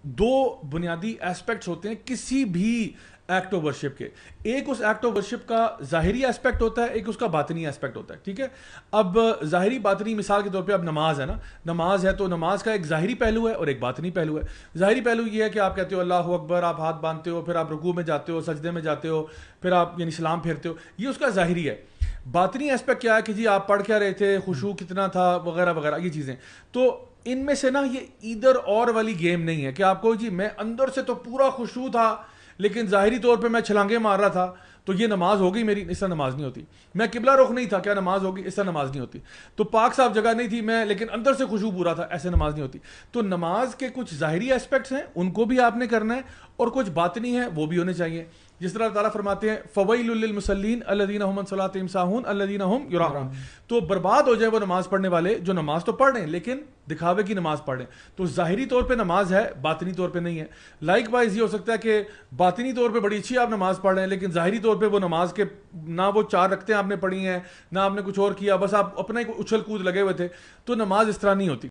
دو بنیادی ایسپیکٹس ہوتے ہیں کسی بھی ایکٹ آف ورشپ کے. ایک اس ایکٹ آف ورشپ کا ظاہری ایسپیکٹ ہوتا ہے, ایک اس کا باطنی ایسپیکٹ ہوتا ہے. ٹھیک ہے, اب ظاہری باطنی مثال کے طور پہ اب نماز ہے نا, نماز ہے تو نماز کا ایک ظاہری پہلو ہے اور ایک باطنی پہلو ہے. ظاہری پہلو یہ ہے کہ آپ کہتے ہو اللہ اکبر, آپ ہاتھ باندھتے ہو, پھر آپ رکوع میں جاتے ہو, سجدے میں جاتے ہو, پھر آپ یعنی سلام پھیرتے ہو, یہ اس کا ظاہری ہے. باطنی ایسپیکٹ کیا ہے کہ جی آپ پڑھ کیا رہے تھے, خشوع کتنا تھا, وغیرہ وغیرہ, یہ چیزیں. تو ان میں سے نا یہ ادھر اور والی گیم نہیں ہے کہ آپ کو جی میں اندر سے تو پورا خشوع تھا لیکن ظاہری طور پہ میں چھلانگے مار رہا تھا تو یہ نماز ہوگی میری, اس طرح نماز نہیں ہوتی. میں قبلہ رخ نہیں تھا, کیا نماز ہوگی؟ اس طرح نماز نہیں ہوتی. تو پاک صاف جگہ نہیں تھی میں لیکن اندر سے خشوع پورا تھا, ایسے نماز نہیں ہوتی. تو نماز کے کچھ ظاہری ایسپیکٹس ہیں, ان کو بھی آپ نے کرنا ہے, اور کچھ باطنی ہیں وہ بھی ہونے چاہیے. جس طرح اللہ تعالیٰ فرماتے ہیں فویل للمصلین الذین هم عن صلاتهم ساہون الذین هم یراؤون, تو برباد ہو جائے وہ نماز پڑھنے والے جو نماز تو پڑھ رہے ہیں لیکن دکھاوے کی نماز پڑھ رہے ہیں. تو ظاہری طور پہ نماز ہے, باطنی طور پہ نہیں ہے. لائک وائز یہ ہو سکتا ہے کہ باطنی طور پہ بڑی اچھی آپ نماز پڑھ رہے ہیں لیکن ظاہری طور پہ وہ نماز کے نہ وہ 4 رکعتیں آپ نے پڑھی ہیں, نہ آپ نے کچھ اور کیا, بس آپ اپنا ہی اچھل کود لگے ہوئے تھے, تو نماز اس طرح نہیں ہوتی.